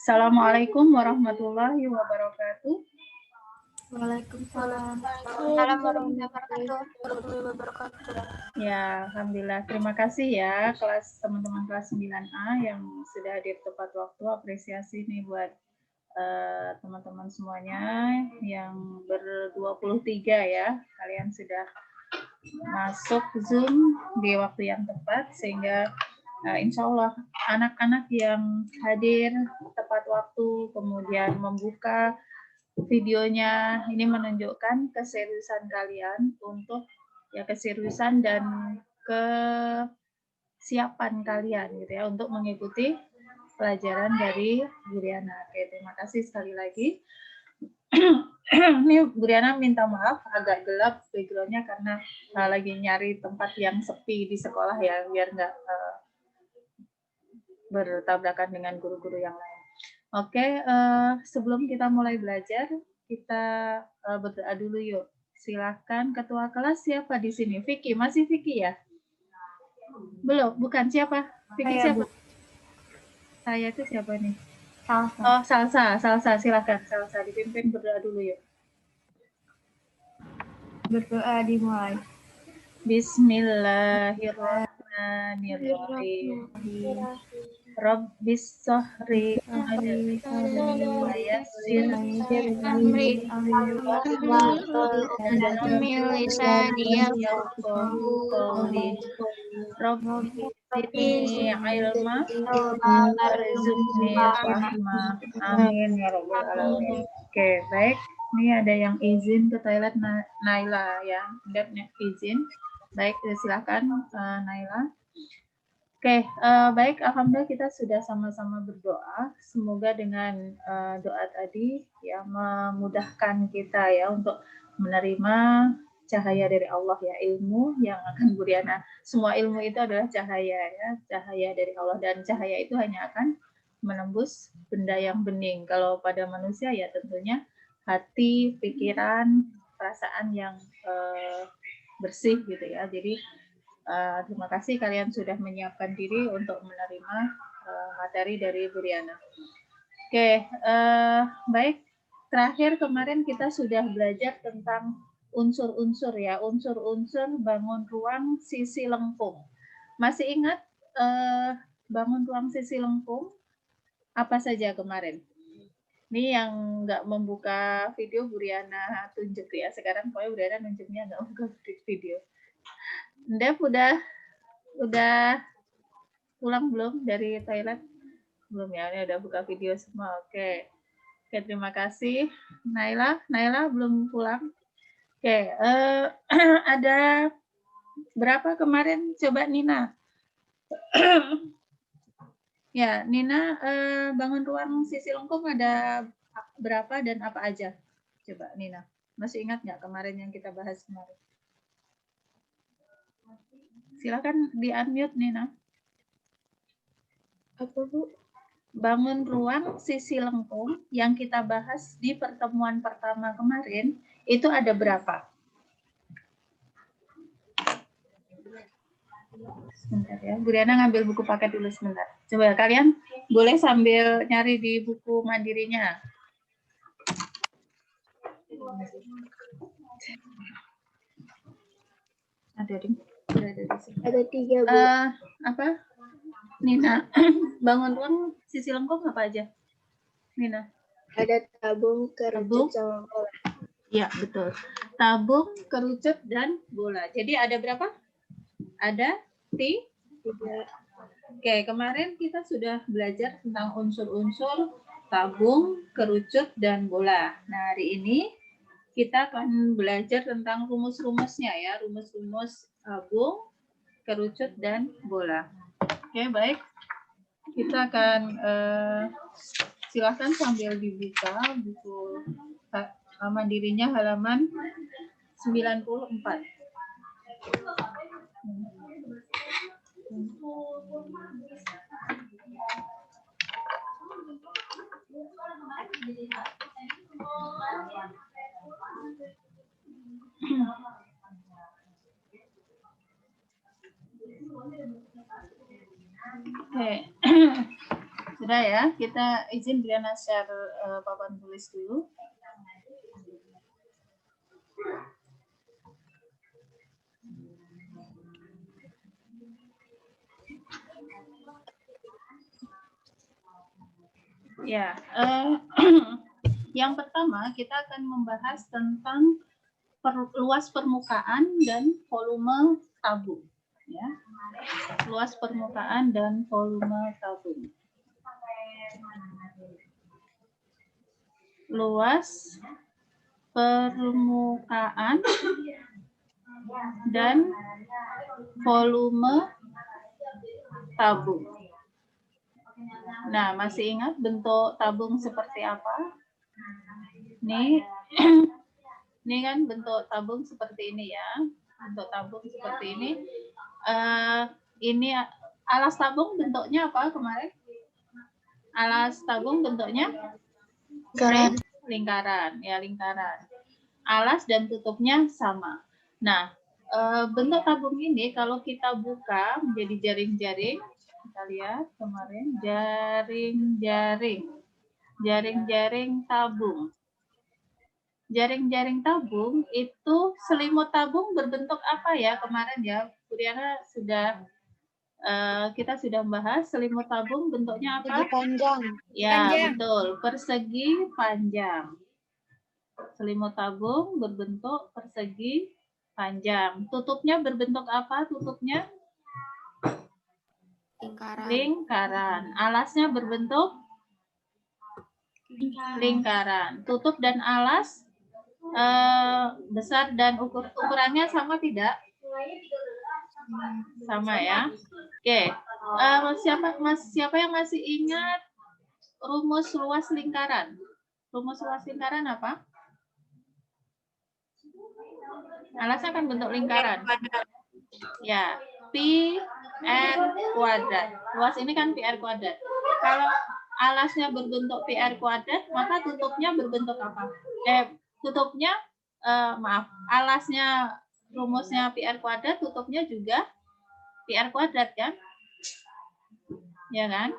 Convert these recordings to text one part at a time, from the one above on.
Assalamualaikum warahmatullahi wabarakatuh. Waalaikumsalam warahmatullahi wabarakatuh. Ya, alhamdulillah. Terima kasih ya teman-teman kelas 9A yang sudah hadir tepat waktu. Apresiasi nih buat teman-teman semuanya yang ber-23 ya. Kalian sudah masuk Zoom di waktu yang tepat sehingga insya Allah anak-anak yang hadir tepat waktu kemudian membuka videonya ini menunjukkan keseriusan kalian untuk keseriusan dan kesiapan kalian gitu ya untuk mengikuti pelajaran dari Bu Riana. Oke, terima kasih sekali lagi. Ini Bu Riana minta maaf agak gelap backgroundnya karena lagi nyari tempat yang sepi di sekolah ya biar nggak bertabrakan dengan guru-guru yang lain. Oke, sebelum kita mulai belajar, kita berdoa dulu yuk. Silahkan ketua kelas siapa di sini? Vicky, masih Vicky ya? Belum, bukan siapa? Vicky siapa? Saya itu siapa nih? Salsa. Oh, Salsa, silahkan. Salsa, dipimpin berdoa dulu yuk. Berdoa dimulai. Bismillahirrahmanirrahim. Rabbis sohri wa yassir amri Rabbi zidni ilma warzuqni fahma. Amin ya rabbal alamin. Oke, baik. Ini ada yang izin ke toilet Naila ya. Dapnya izin. Baik, silakan Naila. Oke, baik. Alhamdulillah kita sudah sama-sama berdoa. Semoga dengan doa tadi ya memudahkan kita ya untuk menerima cahaya dari Allah ya, ilmu yang akan Bu Riana. Semua ilmu itu adalah cahaya ya, cahaya dari Allah, dan cahaya itu hanya akan menembus benda yang bening. Kalau pada manusia ya tentunya hati, pikiran, perasaan yang bersih gitu ya. Jadi terima kasih kalian sudah menyiapkan diri untuk menerima materi dari Bu Riana. Oke, baik. Terakhir kemarin kita sudah belajar tentang unsur-unsur ya, unsur-unsur bangun ruang sisi lengkung. Masih ingat bangun ruang sisi lengkung apa saja kemarin? Ini yang nggak membuka video Bu Riana tunjuk ya. Sekarang pokoknya Bu Riana nunjuknya nggak membuka video. Dev udah pulang belum dari toilet? Belum ya, ini udah buka video semua. Oke, terima kasih. Naila belum pulang. Oke, ada berapa kemarin? Coba Nina. Ya, Nina, bangun ruang sisi lengkung ada berapa dan apa aja? Coba Nina, masih ingat nggak kemarin yang kita bahas kemarin? Silakan di-unmute Nina. Apa Bu? Bangun ruang sisi lengkung yang kita bahas di pertemuan pertama kemarin itu ada berapa? Sebentar ya, Bu Riana ngambil buku paket dulu sebentar. Coba kalian boleh sambil nyari di buku mandirinya. Ada di sini. Ada 3 Bu. Apa? Nina, bangun ruang sisi lengkung apa aja? Nina. Ada tabung, kerucut, sama bola. Iya, betul. Tabung, kerucut, dan bola. Jadi ada berapa? Ada 3. Oke, kemarin kita sudah belajar tentang unsur-unsur tabung, kerucut, dan bola. Nah, hari ini kita akan belajar tentang rumus-rumusnya ya, rumus-rumus tabung, kerucut, dan bola. Oke, baik. Kita akan silakan sambil dibuka buku mandirinya halaman 94. Oke. Sudah Coba ya, kita izin Briana share papan tulis dulu. Ya, yang pertama kita akan membahas tentang luas permukaan dan volume tabung. Ya, luas permukaan dan volume tabung. Luas permukaan dan volume tabung. Nah, masih ingat bentuk tabung seperti apa? Nih, ini kan bentuk tabung seperti ini ya. Bentuk tabung seperti ini. Ini alas tabung bentuknya apa kemarin? Alas tabung bentuknya lingkaran, ya lingkaran. Alas dan tutupnya sama. Nah, bentuk tabung ini kalau kita buka menjadi jaring-jaring, kita lihat kemarin jaring-jaring tabung. Jaring-jaring tabung itu selimut tabung berbentuk apa ya kemarin ya? Briana sudah kita sudah membahas selimut tabung bentuknya apa? Persegi panjang. Ya, betul, persegi panjang. Selimut tabung berbentuk persegi panjang. Tutupnya berbentuk apa? Tutupnya lingkaran. Alasnya berbentuk lingkaran. Tutup dan alas besar dan ukurannya sama tidak? Sama ya. Oke. Siapa yang masih ingat rumus luas lingkaran? Rumus luas lingkaran apa? Alasnya kan bentuk lingkaran. Ya, pi r kuadrat. Luas ini kan pi r kuadrat. Kalau alasnya berbentuk pi r kuadrat, maka tutupnya berbentuk apa? Alasnya rumusnya pi r kuadrat, tutupnya juga pi r kuadrat kan? Ya kan?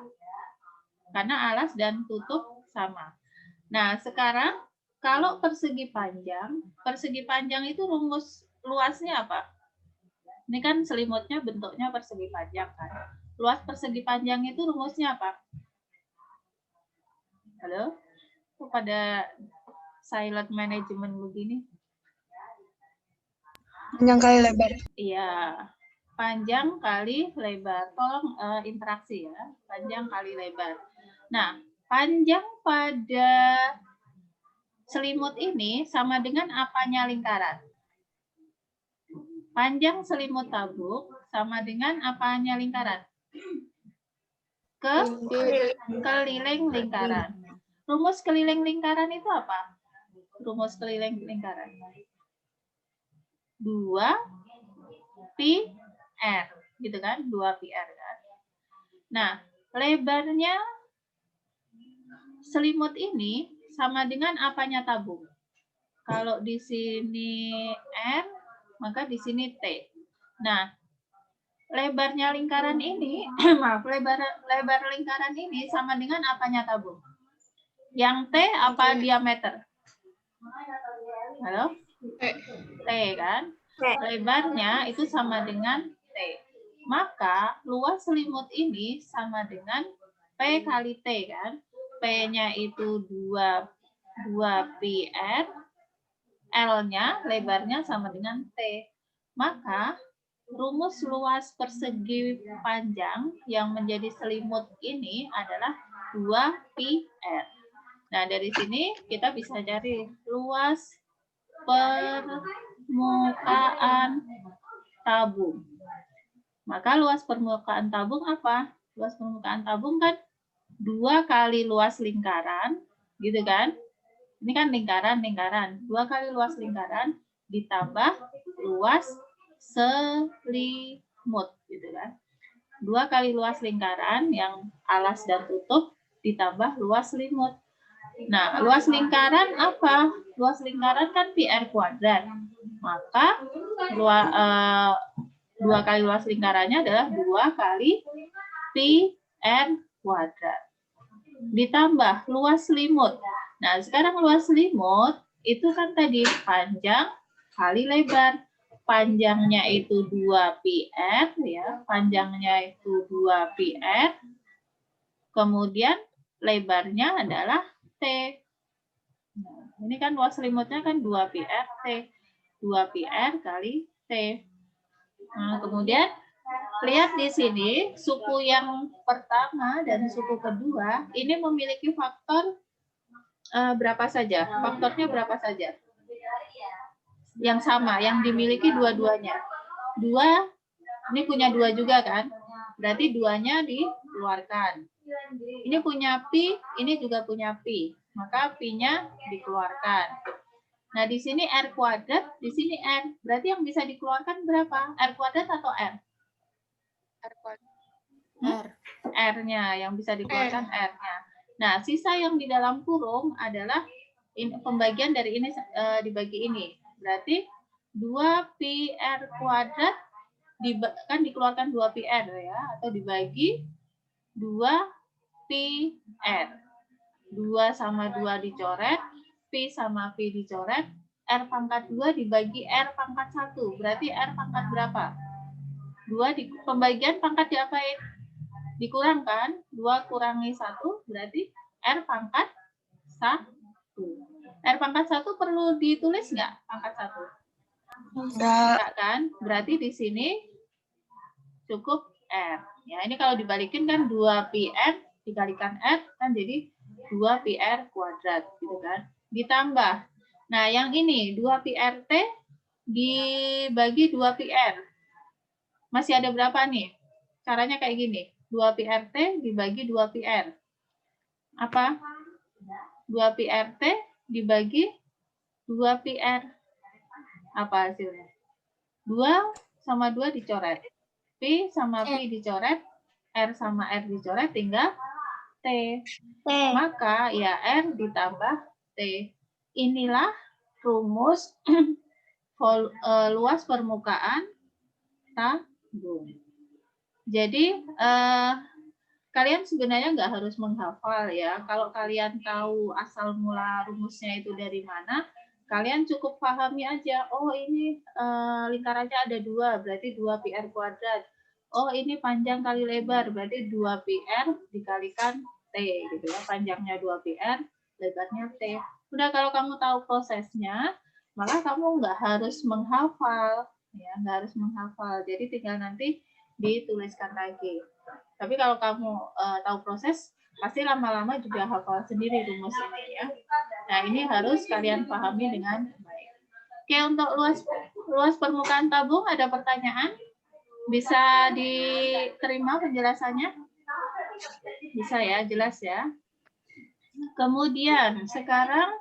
Karena alas dan tutup sama. Nah, sekarang kalau persegi panjang itu rumus luasnya apa? Ini kan selimutnya bentuknya persegi panjang kan. Luas persegi panjang itu rumusnya apa? Halo? Kok pada silent management begini? Panjang kali lebar. Iya. Panjang kali lebar. Tolong interaksi ya. Panjang kali lebar. Nah, panjang pada selimut ini sama dengan apanya lingkaran? Panjang selimut tabung sama dengan apanya lingkaran? Keliling lingkaran. Rumus keliling lingkaran itu apa? Rumus keliling lingkaran. 2 pi r, gitu kan? 2 pi r kan. Nah, lebarnya selimut ini sama dengan apanya tabung? Kalau di sini R, maka di sini T. Nah, lebarnya lingkaran ini, lebar lingkaran ini sama dengan apanya tabung? Yang T apa diameter? Halo? T kan? Lebarnya itu sama dengan T. Maka luas selimut ini sama dengan P kali T kan? P-nya itu 2 pi r, L-nya lebarnya sama dengan T. Maka rumus luas persegi panjang yang menjadi selimut ini adalah 2 pi r. Nah, dari sini kita bisa cari luas permukaan tabung. Maka luas permukaan tabung apa? Luas permukaan tabung kan 2 kali luas lingkaran, gitu kan? Ini kan lingkaran. 2 kali luas lingkaran ditambah luas selimut, gitu kan? 2 kali luas lingkaran yang alas dan tutup ditambah luas selimut. Nah, luas lingkaran apa? Luas lingkaran kan pi r kuadrat. Maka 2 kali luas lingkarannya adalah 2 kali pi r kuadrat. ditambah luas selimut. Nah, sekarang luas selimut itu kan tadi panjang kali lebar. Panjangnya itu 2πr ya, panjangnya itu 2πr. Kemudian lebarnya adalah T. Nah, ini kan luas selimutnya kan 2πr T. 2πr kali T. Nah, kemudian lihat di sini, suku yang pertama dan suku kedua ini memiliki faktor berapa saja? Faktornya berapa saja? Yang sama, yang dimiliki dua-duanya. Dua, ini punya dua juga kan? Berarti duanya dikeluarkan. Ini punya pi, ini juga punya pi. Maka pi-nya dikeluarkan. Nah, di sini R kuadrat, di sini R. Berarti yang bisa dikeluarkan berapa? R kuadrat atau R? R-nya, yang bisa dikeluarkan R-nya. Nah, sisa yang di dalam kurung adalah pembagian dari ini dibagi ini. Berarti 2πr kuadrat kan dikeluarkan 2πr ya, atau dibagi 2πr. 2 sama 2 dicoret, P sama P dicoret, R pangkat 2 dibagi R pangkat 1. Berarti R pangkat berapa? 2 pembagian pangkat diapain? Dikurangkan, 2 kurangi 1 berarti R pangkat 1. R pangkat 1 perlu ditulis nggak pangkat 1? Enggak kan? Berarti di sini cukup R. Ya, ini kalau dibalikin kan 2πr dikalikan R kan jadi 2πr kuadrat gitu kan. Ditambah. Nah, yang ini 2πrt dibagi 2πr. Masih ada berapa nih? Caranya kayak gini. 2πrt dibagi 2πr. Apa? 2πrt dibagi 2πr. Apa hasilnya? 2 sama 2 dicoret. P sama P dicoret. R sama R dicoret. Tinggal T. Maka ya R ditambah T. Inilah rumus luas permukaan tabung. Jadi kalian sebenarnya nggak harus menghafal ya. Kalau kalian tahu asal mula rumusnya itu dari mana, kalian cukup pahami aja. Oh, ini lingkarannya ada 2, berarti 2πr kuadrat. Oh, ini panjang kali lebar, berarti 2πr dikalikan T gitu ya. Panjangnya 2πr, lebarnya T. Udah, kalau kamu tahu prosesnya, maka kamu nggak harus menghafal ya, nggak harus menghafal. Jadi tinggal nanti dituliskan lagi. Tapi kalau kamu tahu proses, pasti lama-lama juga hafal sendiri rumus ini ya. Nah, ini harus kalian pahami dengan baik. Oke, untuk luas permukaan tabung ada pertanyaan? Bisa diterima penjelasannya? Bisa ya, jelas ya. Kemudian sekarang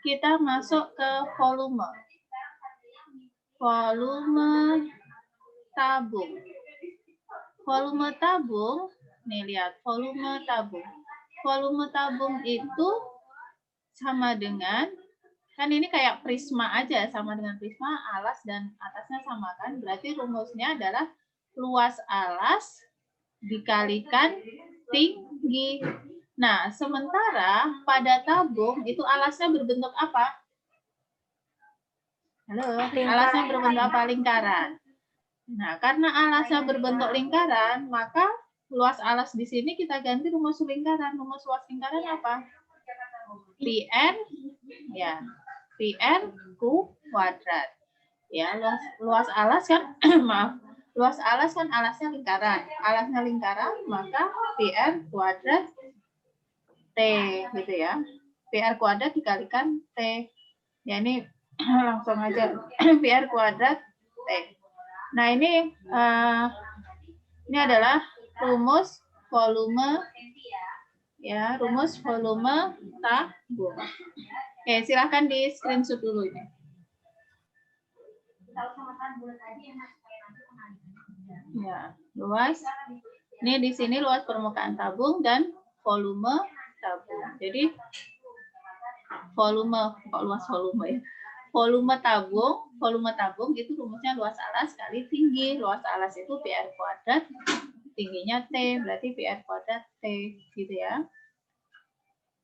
kita masuk ke volume. Volume tabung. Volume tabung, nih lihat, volume tabung. Volume tabung itu sama dengan, kan ini kayak prisma aja, sama dengan prisma, alas dan atasnya sama kan, berarti rumusnya adalah luas alas dikalikan tinggi. Nah, sementara pada tabung itu alasnya berbentuk apa? Halo, alasnya berbentuk apa? Lingkaran. Nah, karena alasnya berbentuk lingkaran, maka luas alas di sini kita ganti rumus lingkaran. Rumus luas lingkaran apa? PR ya, PR kuadrat. Ya, luas alas kan maaf. Luas alas kan alasnya lingkaran. Alasnya lingkaran, maka PR kuadrat T gitu ya. PR kuadrat dikalikan T. Ya, ini langsung aja PR kuadrat T. Nah, ini adalah rumus volume ya, rumus volume tabung. Oke, silahkan di screenshot dulu ini. Ya, luas. Ini di sini luas permukaan tabung dan volume tabung. Jadi volume, kok luas volume ya? Volume tabung itu rumusnya luas alas kali tinggi. Luas alas itu PR kuadrat, tingginya T, berarti PR kuadrat T gitu ya.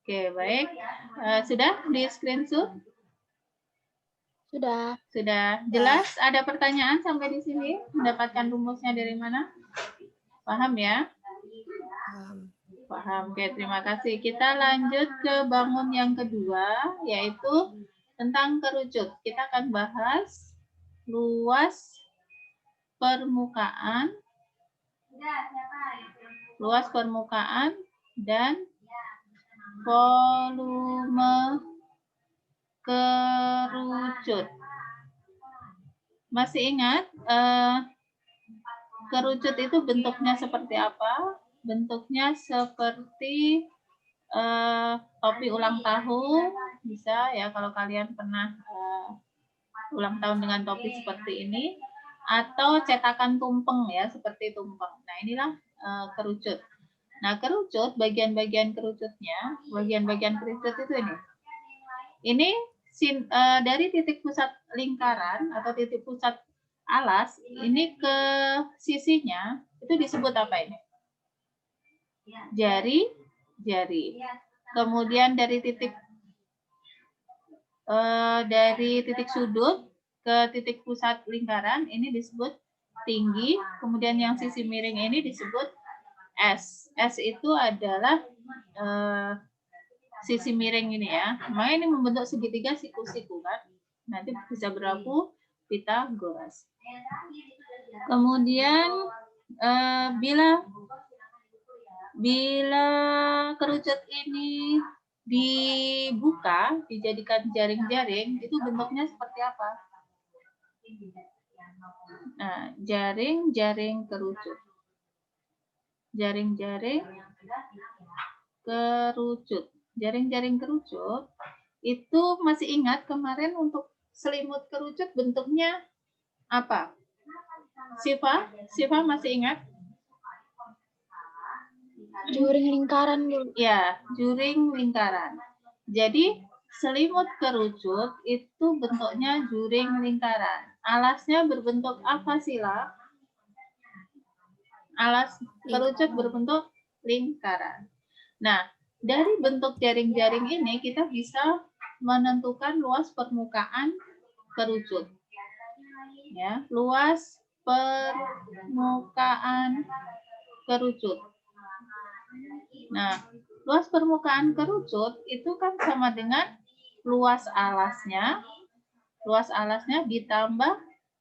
Oke, baik. Sudah di screenshot? Sudah. Sudah jelas? Ada pertanyaan sampai di sini? Mendapatkan rumusnya dari mana? Paham ya? Paham. Oke, terima kasih. Kita lanjut ke bangun yang kedua, yaitu tentang kerucut. Kita akan bahas luas permukaan, dan volume kerucut. Masih ingat kerucut itu bentuknya seperti apa? Bentuknya seperti topi ulang tahun, bisa ya kalau kalian pernah ulang tahun dengan topi seperti ini, atau cetakan tumpeng ya, seperti tumpeng. Nah, inilah kerucut. Nah, kerucut, bagian-bagian kerucutnya, bagian-bagian kerucut itu ini. Ini dari titik pusat lingkaran atau titik pusat alas, ini ke sisinya, itu disebut apa ini? Jari. Kemudian dari titik sudut ke titik pusat lingkaran, ini disebut tinggi. Kemudian yang sisi miring ini disebut S. S itu adalah sisi miring ini ya. Makanya ini membentuk segitiga siku-siku kan. Nanti bisa berlaku Pitagoras. Kemudian bila kerucut ini dibuka, dijadikan jaring-jaring, itu bentuknya seperti apa? Nah, jaring-jaring kerucut. Jaring-jaring kerucut. Jaring-jaring kerucut itu masih ingat kemarin untuk selimut kerucut bentuknya apa? Siva masih ingat? Juring lingkaran, Bu. Ya, juring lingkaran. Jadi selimut kerucut itu bentuknya juring lingkaran. Alasnya berbentuk apa, Sila? Alas kerucut berbentuk lingkaran. Nah, dari bentuk jaring-jaring ini kita bisa menentukan luas permukaan kerucut. Ya, luas permukaan kerucut. Nah, luas permukaan kerucut itu kan sama dengan luas alasnya ditambah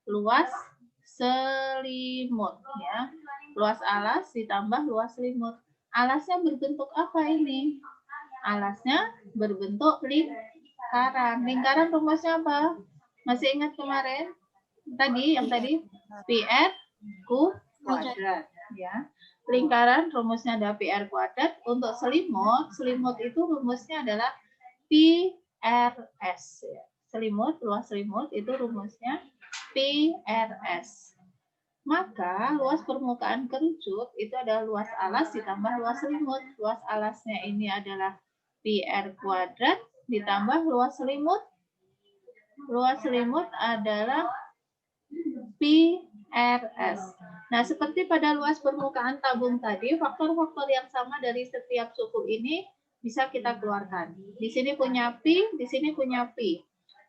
luas selimut ya. Luas alas ditambah luas selimut. Alasnya berbentuk apa ini? Alasnya berbentuk lingkaran. Lingkaran rumusnya apa? Masih ingat kemarin? Yang tadi PR kuadrat ya. Lingkaran rumusnya ada PR kuadrat. Untuk selimut itu rumusnya adalah PRS ya. Luas selimut itu rumusnya PRS. Maka luas permukaan kerucut itu adalah luas alas ditambah luas selimut. Luas alasnya ini adalah PR kuadrat ditambah luas selimut. Luas selimut adalah PRS. Nah, seperti pada luas permukaan tabung tadi, faktor-faktor yang sama dari setiap suku ini bisa kita keluarkan. Di sini punya P, di sini punya P.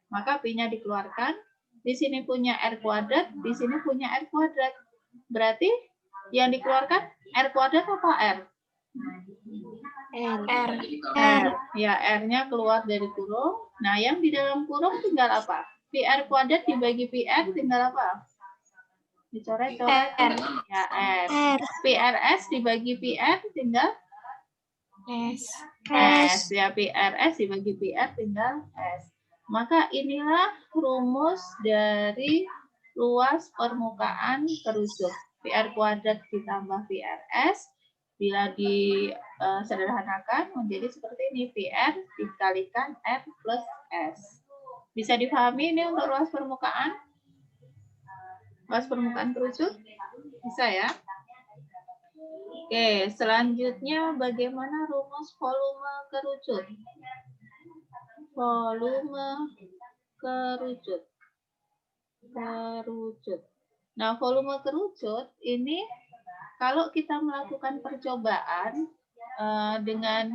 Maka P-nya dikeluarkan. Di sini punya R kuadrat, di sini punya R kuadrat. Berarti yang dikeluarkan R kuadrat apa R? R. Ya, R-nya keluar dari kurung. Nah, yang di dalam kurung tinggal apa? PR kuadrat dibagi PR tinggal apa? Dicoret-coret. Ya, S. PRS dibagi PR tinggal S. Ya, PRS dibagi PR tinggal S. Maka inilah rumus dari luas permukaan kerucut. PR kuadrat ditambah PRS. Bila disederhanakan menjadi seperti ini. PR dikalikan R plus S. Bisa dipahami ini untuk luas permukaan? Luas permukaan kerucut? Bisa ya? Oke, selanjutnya bagaimana rumus volume kerucut? Volume kerucut. Nah, volume kerucut ini kalau kita melakukan percobaan dengan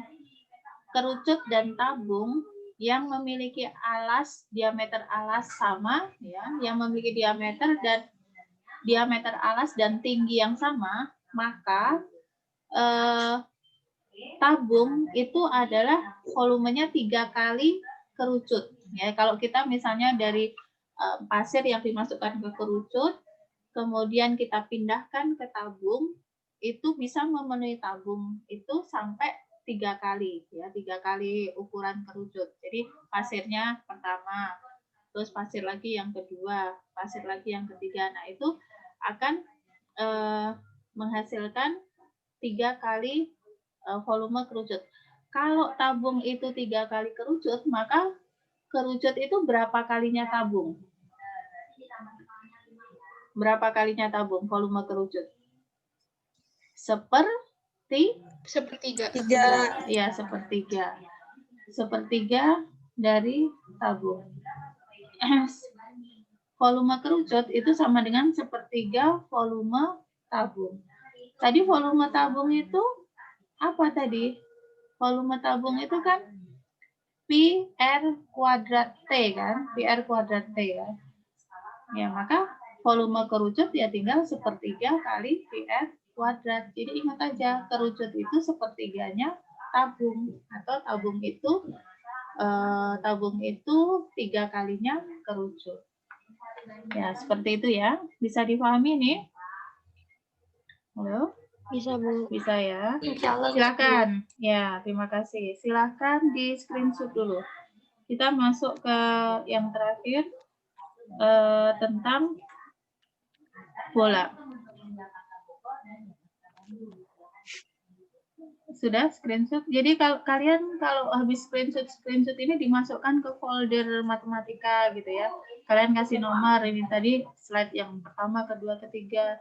kerucut dan tabung yang memiliki diameter alas sama, ya, yang memiliki diameter alas dan tinggi yang sama, maka tabung itu adalah volumenya 3 kali kerucut. Ya, kalau kita misalnya dari pasir yang dimasukkan ke kerucut, kemudian kita pindahkan ke tabung, itu bisa memenuhi tabung itu sampai 3 kali, ya, 3 kali ukuran kerucut. Jadi pasirnya pertama, terus pasir lagi yang kedua, pasir lagi yang ketiga. Nah, itu akan menghasilkan 3 kali volume kerucut. Kalau tabung itu 3 kali kerucut, maka kerucut itu berapa kalinya tabung? Berapa kalinya tabung volume kerucut? Sepertiga. Ya, sepertiga dari tabung. Volume kerucut itu sama dengan sepertiga volume tabung. Tadi volume tabung itu apa tadi? Volume tabung itu kan PR kuadrat T kan? PR kuadrat T kan? Ya, maka volume kerucut ya tinggal sepertiga kali PR kuadrat. Jadi ingat aja, kerucut itu sepertiganya tabung, atau tabung itu 3 kalinya kerucut. Ya, seperti itu ya. Bisa dipahami nih? Halo? Bisa, Bu. Bisa ya? Insyaallah. Silakan. Ya, terima kasih. Silakan di screenshot dulu. Kita masuk ke yang terakhir, tentang bola. Sudah screenshot. Jadi kalian kalau habis screenshot ini dimasukkan ke folder matematika gitu ya. Kalian kasih nomor, ini tadi slide yang pertama, kedua, ketiga.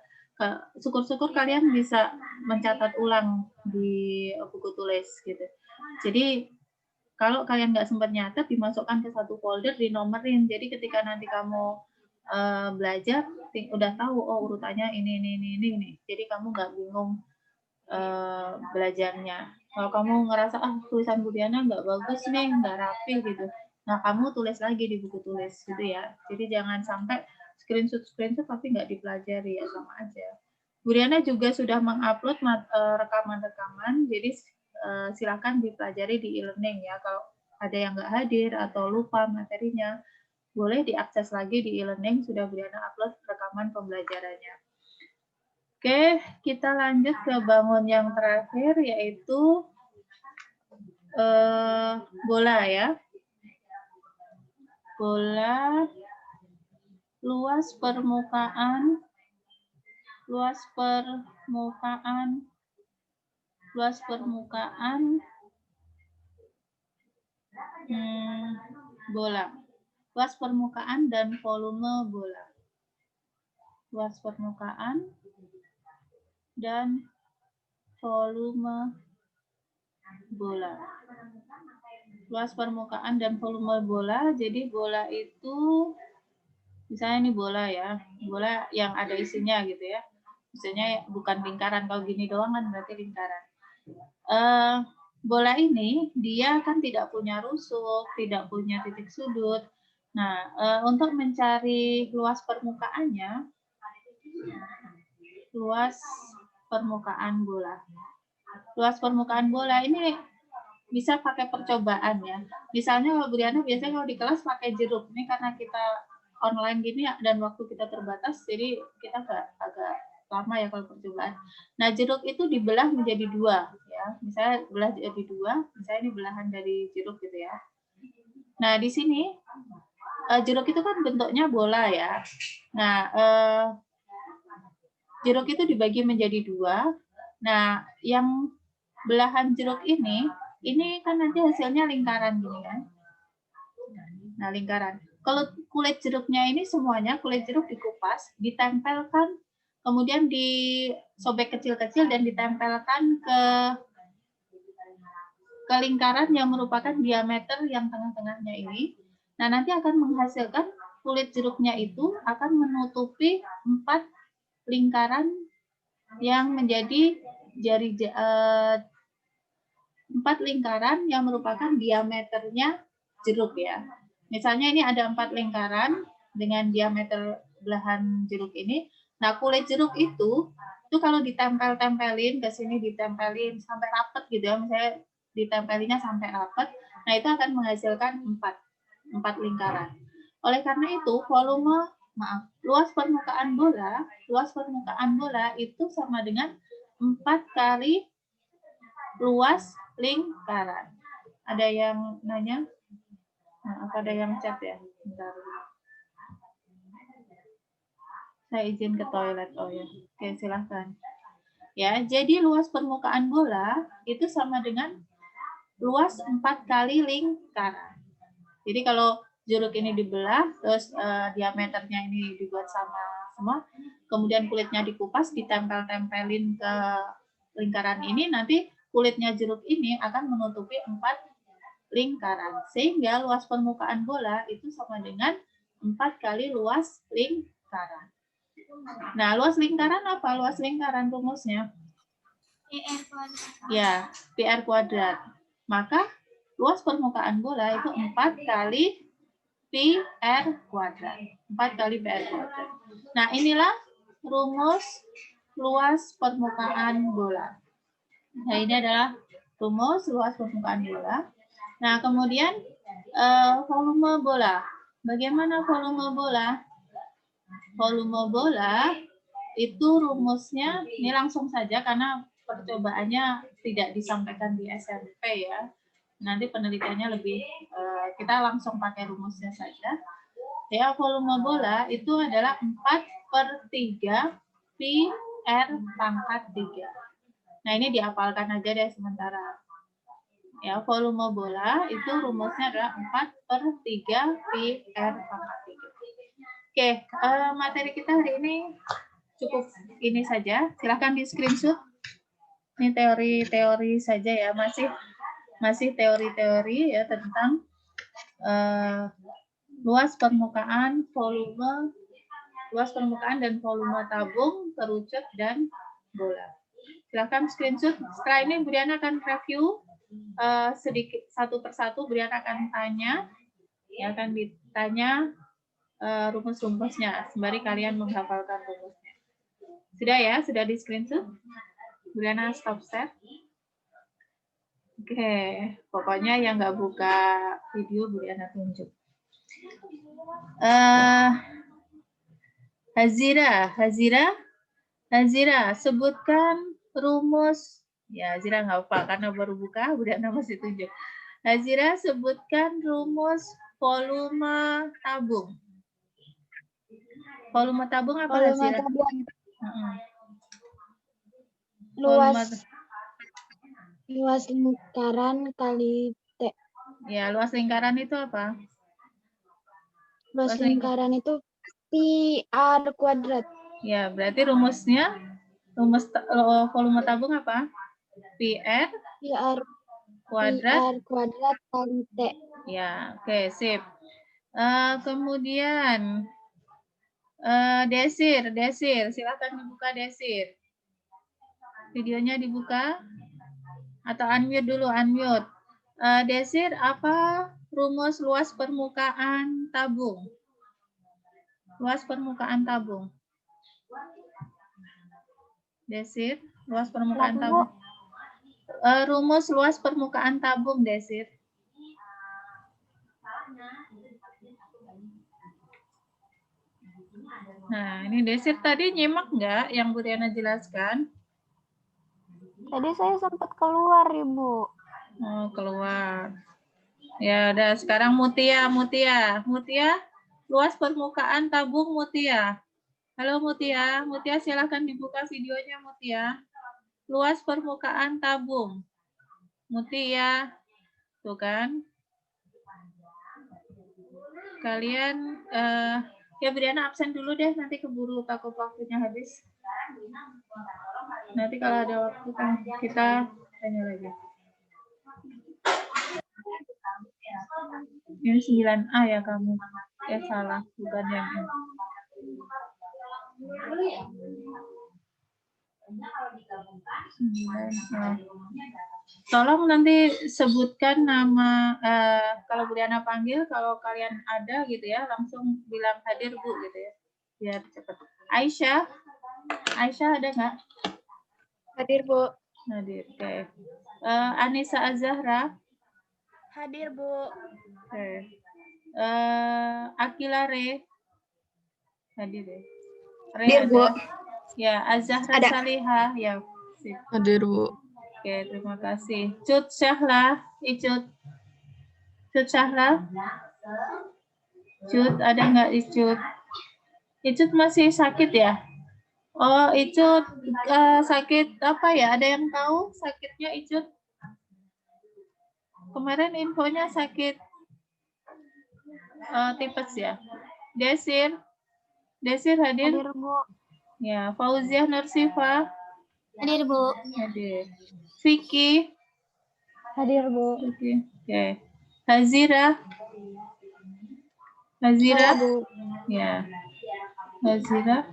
Syukur-syukur kalian bisa mencatat ulang di buku tulis gitu. Jadi kalau kalian nggak sempat nyatet, dimasukkan ke satu folder, dinomerin. Jadi ketika nanti kamu belajar, udah tahu, oh urutannya ini. Jadi kamu nggak bingung belajarnya. Kalau kamu ngerasa tulisan Bu Diana nggak bagus nih, nggak rapi gitu, nah kamu tulis lagi di buku tulis gitu ya. Jadi jangan sampai screenshot tapi nggak dipelajari, ya sama aja. Bu Diana juga sudah mengupload rekaman-rekaman, jadi silakan dipelajari di e-learning ya. Kalau ada yang nggak hadir atau lupa materinya, boleh diakses lagi di e-learning, sudah Bu Diana upload rekaman pembelajarannya. Oke, kita lanjut ke bangun yang terakhir, yaitu bola ya. Bola, luas permukaan bola. Luas permukaan dan volume bola. Luas permukaan dan volume bola. Luas permukaan dan volume bola. Jadi bola itu, misalnya ini bola ya, bola yang ada isinya gitu ya. Misalnya bukan lingkaran, kalau gini doang kan berarti lingkaran. Bola ini dia kan tidak punya rusuk, tidak punya titik sudut. Nah, untuk mencari luas permukaannya, luas permukaan bola. Luas permukaan bola ini bisa pakai percobaan ya. Misalnya kalau Bu Diana biasanya kalau di kelas pakai jeruk. Ini karena kita online gini dan waktu kita terbatas, jadi kita agak lama ya kalau percobaan. Nah, jeruk itu dibelah menjadi 2 ya. Misalnya belah jadi 2, misalnya ini belahan dari jeruk gitu ya. Nah, di sini jeruk itu kan bentuknya bola ya. Nah, jeruk itu dibagi menjadi 2. Nah, yang belahan jeruk ini kan nanti hasilnya lingkaran gini kan. Nah, lingkaran. Kalau kulit jeruknya ini semuanya, kulit jeruk dikupas, ditempelkan, kemudian disobek kecil-kecil dan ditempelkan ke lingkaran yang merupakan diameter yang tengah-tengahnya ini. Nah, nanti akan menghasilkan kulit jeruknya itu akan menutupi 4 lingkaran yang menjadi 4 lingkaran yang merupakan diameternya jeruk ya. Misalnya ini ada 4 lingkaran dengan diameter belahan jeruk ini. Nah, kulit jeruk itu kalau ditempel-tempelin ke sini, ditempelin sampai rapet gitu ya, misalnya ditempelinnya sampai rapet, nah itu akan menghasilkan 4 lingkaran. Oleh karena itu, luas permukaan bola itu sama dengan 4 kali luas lingkaran. Ada yang nanya? Nah, apa ada yang chat ya? Bentar. Saya izin ke toilet. Oh ya. Oke, silahkan. Ya, jadi luas permukaan bola itu sama dengan luas 4 kali lingkaran. Jadi kalau jeruk ini dibelah, terus diameternya ini dibuat sama semua, kemudian kulitnya dikupas, ditempel-tempelin ke lingkaran ini, nanti kulitnya jeruk ini akan menutupi 4 lingkaran. Sehingga luas permukaan bola itu sama dengan 4 kali luas lingkaran. Nah, luas lingkaran apa? Luas lingkaran rumusnya? PR kuadrat. Ya, PR kuadrat. Maka luas permukaan bola itu 4 kali PR kuadrat. 4 kali PR kuadrat. Nah, inilah rumus luas permukaan bola. Nah, ini adalah rumus luas permukaan bola. Nah, kemudian volume bola. Bagaimana volume bola? Volume bola itu rumusnya, ini langsung saja karena percobaannya tidak disampaikan di SMP ya. Nanti penelitiannya lebih, kita langsung pakai rumusnya saja. Ya, volume bola itu adalah 4/3 pi R pangkat 3. Nah, ini dihafalkan aja deh sementara. Ya, volume bola itu rumusnya adalah 4/3 pi R pangkat 3. Oke, materi kita hari ini cukup ini saja. Silahkan di screenshot. Ini teori-teori saja ya, masih teori-teori ya tentang luas permukaan dan volume tabung, kerucut dan bola. Silahkan screenshot. Setelah ini Briana akan review sedikit satu persatu. Briana akan tanya, ya akan ditanya rumus-rumusnya sembari kalian menghafalkan rumusnya. Sudah ya? Sudah di screenshot? Briana stop share. Oke, pokoknya yang nggak buka video Briana tunjuk. Hazira, sebutkan rumus. Ya, Hazira nggak apa karena baru buka, Briana masih tunjuk. Hazira, sebutkan rumus volume tabung. Volume tabung apa, Hazira? Luas lingkaran kali T. Ya, luas lingkaran itu apa? Luas lingkaran itu pi R kuadrat. Ya, berarti rumus volume tabung apa? Pi R kuadrat kali T. Ya, oke, sip. Kemudian Desir, silakan dibuka Desir. Videonya dibuka atau unmute dulu, unmute. Desir, apa rumus luas permukaan tabung? Luas permukaan tabung. Desir, luas permukaan tabung. Rumus luas permukaan tabung, Desir. Nah, ini Desir tadi nyimak nggak yang Bu Riana jelaskan? Tadi saya sempat keluar, Ibu. Oh, keluar. Ya udah, sekarang Mutia, luas permukaan tabung Mutia. Halo Mutia, silahkan dibuka videonya Mutia. Luas permukaan tabung. Mutia, tuh kan? Kalian, ya Briana absen dulu deh, nanti keburu takut waktunya habis. Nanti kalau ada waktu kan kita tanya lagi. Ini 9A ya kamu? Salah, bukan yang ini. tolong nanti sebutkan nama, kalau Briana panggil, kalau kalian ada gitu ya, langsung bilang hadir Bu gitu ya, biar cepat. Aisyah, Aisyah ada nggak? Hadir, Bu. Hadir, oke. Anissa Azahra, Hadir, Bu. oke. Akila Re, hadir ya. Re Hadir, ada. Bu. Ya, Azahra Ada. Salihah, ya. Sip. Hadir, Bu. Oke, terima kasih. Cut Syahla, Icut. Cut Syahla. Cut, ada nggak Icut? Icut masih sakit ya? Oh, Icut sakit apa ya? Ada yang tahu sakitnya Icut? Kemarin infonya sakit tipes ya. Desir, Desir hadir? Hadir, Bu. Ya, Fauziah Nursifa. Hadir, Bu. Hadir. Vicky. Hadir, Bu. Oke. Hazira. Hazira. Bu. Ya. Hazira.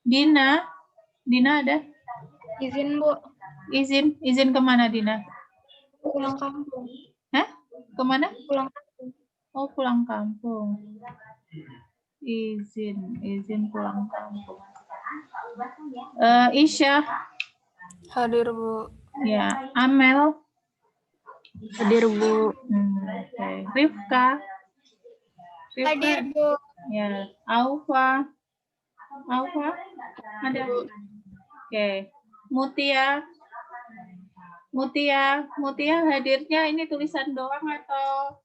Dina. Dina ada? Izin, Bu. Izin kemana Dina? Pulang kampung. Hah? Kemana? Pulang kampung. Oh, pulang kampung. Izin pulang kampung. Isya. Hadir, Bu. Ya. Amel. Hadir, Bu. Oke. Rifka. Hadir, Bu. Ya. Aufa. Aufa. Ada. Oke. Mutia. Mutia hadirnya ini tulisan doang atau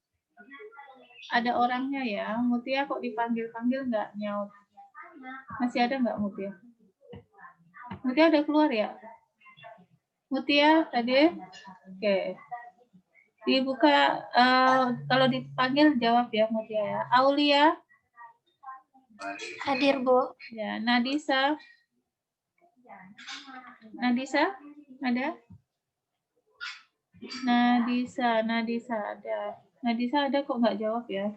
ada orangnya ya? Mutia kok dipanggil-panggil nggak nyaut? Masih ada nggak Mutia? Mutia udah keluar ya? Mutia hadir? Oke. Dibuka, kalau dipanggil jawab ya Mutia ya. Aulia? Hadir, Bu. Ya. Nadisa? Nadisa? Ada? Nadisa ada. Nadisa ada kok nggak jawab ya?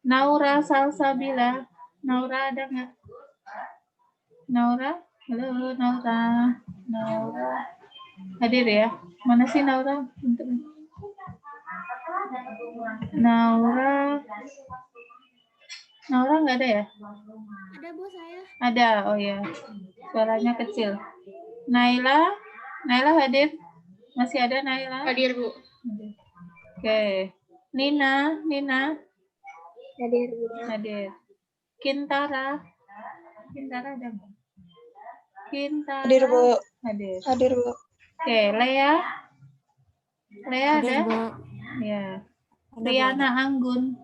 Naura Salsabila. Naura ada nggak? Naura? Halo Naura. Naura. Hadir ya? Mana sih Naura? Bentar. Naura. Naura nggak ada ya? Ada, Bu, saya. Ada, oh ya. Suaranya kecil. Naila. Naila hadir? Masih ada Naila? Hadir, Bu. Oke. Nina. Hadir, Bu. Hadir. Kintara. Kintara ada nggak? Kintara. Hadir, Bu. Hadir. Hadir, Bu. Oke, Lea. Lea ada? Hadir, Bu. Ya. Ada, Bu. Riana Anggun.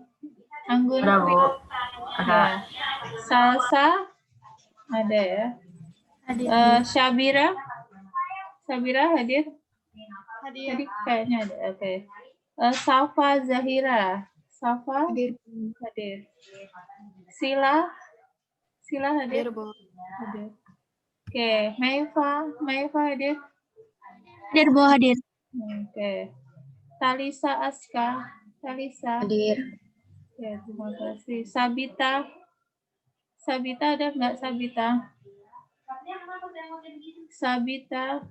Anggun. Ada, Bu. Ya. Salsa. Ada ya. Syabira. Syabira hadir? Hadir. Tadi kayaknya ada. Oke. Safa Zahira. Safa Hadir. hadir. Sila hadir? Hadir, Bu. Hadir. Oke, Maifa hadir? Hadir, Bu. Hadir. Oke. Talisa Aska. Talisa. Hadir. Ya, terima kasih. Sabita ada nggak Sabita?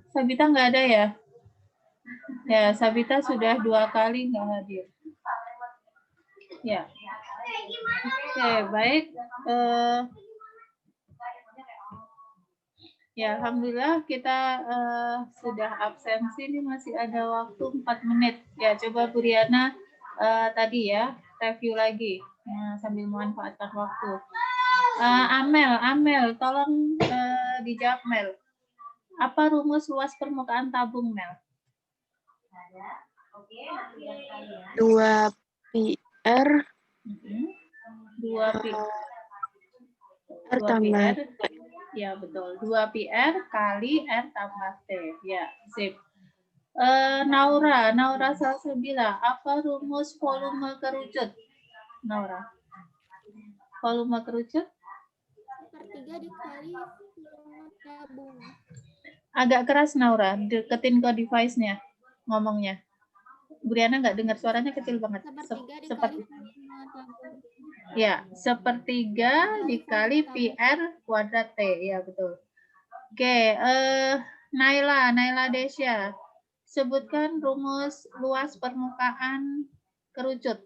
Sabita nggak ada ya? Ya, Sabita sudah 2 kali nggak hadir. Ya. Oke, baik. Ya, alhamdulillah kita sudah absensi ini masih ada waktu 4 menit. Ya, coba Bu Riana tadi ya, review lagi sambil memanfaatkan waktu. Amel, tolong dijawab Mel. Apa rumus luas permukaan tabung Mel? 2 PR 2 pi R tambah PR. Ya, betul. 2 PR kali R tambah T. Ya, sip. Naura Salsabila, apa rumus volume kerucut? Naura. Volume kerucut? 1/3 dikali tabung. Agak keras Naura, deketin ke device-nya ngomongnya. Briana nggak dengar, suaranya kecil banget. 1/3 Seperti dikali tabung. ya, 1/3 dikali PR kuadrat T. Ya, betul. Oke, Naila Desya. sebutkan rumus luas permukaan kerucut.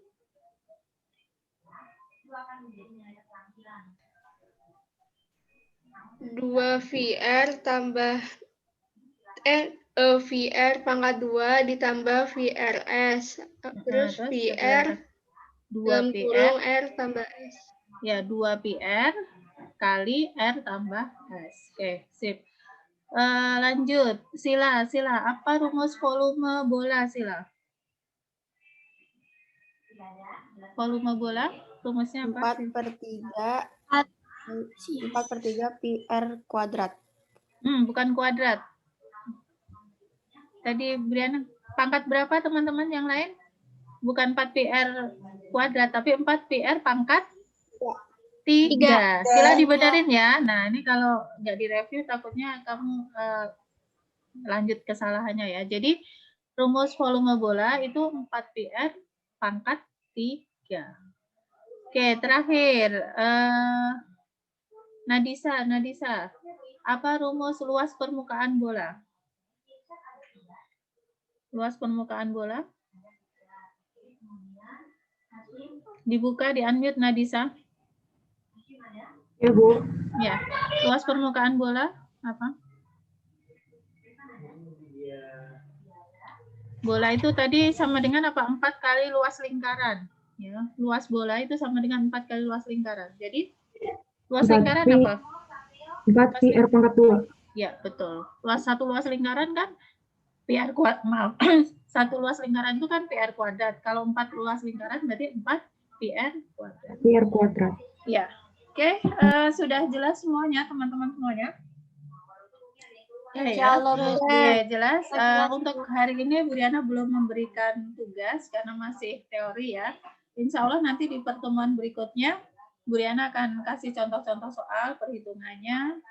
Dua VR tambah VR pangkat 2 ditambah VRS. Terus Terus VR 2 dalam PR, kurung R tambah S. ya 2 PR kali R tambah S. Oke, sip. Lanjut, Sila. Apa rumus volume bola, Sila? Volume bola, rumusnya apa? 4/3 4. 4/3 PR kuadrat. Bukan kuadrat. Tadi Briana, pangkat berapa teman-teman yang lain? Bukan 4 PR kuadrat, tapi 4 PR pangkat 3. Sila dibenerin ya. Nah, ini kalau nggak direview takutnya kamu lanjut kesalahannya ya. Jadi, rumus volume bola itu 4 PR pangkat 3. Oke, terakhir. Nadisa. Apa rumus luas permukaan bola? Luas permukaan bola? Dibuka, di-unmute Nadisa. Ya, Bu. Ya, luas permukaan bola apa? Bola itu tadi sama dengan apa? 4 kali luas lingkaran. Ya, luas bola itu sama dengan 4 kali luas lingkaran. Jadi, luas lingkaran apa? 4 PR pangkat 2. Ya, betul. Luas lingkaran kan PR kuadrat. Maaf. Satu luas lingkaran itu kan PR kuadrat. Kalau 4 luas lingkaran berarti 4 PR kuadrat. PR kuadrat. Ya. Oke, sudah jelas semuanya teman-teman semuanya? Ya, jelas. Untuk hari ini Bu Riana belum memberikan tugas karena masih teori ya. Insya Allah nanti di pertemuan berikutnya Bu Riana akan kasih contoh-contoh soal perhitungannya.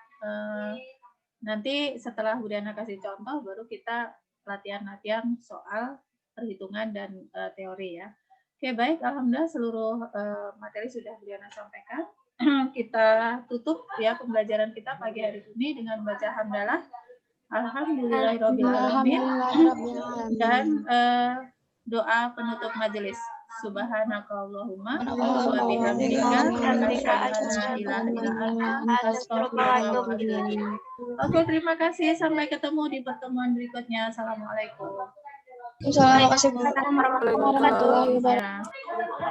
Nanti setelah Bu Riana kasih contoh baru kita latihan-latihan soal perhitungan dan teori ya. Oke, baik. Alhamdulillah seluruh materi sudah Bu Riana sampaikan. Kita tutup ya pembelajaran kita pagi hari ini dengan baca hamdalah. Alhamdulillahirrahmanirrahim. Dan doa penutup majelis. Subhanakallahumma wa bihamdika asyhadu an la ilaha illa anta astaghfiruka wa atubu ilaik. Oke, terima kasih. Sampai ketemu di pertemuan berikutnya. Assalamualaikum. Assalamualaikum warahmatullahi wabarakatuh.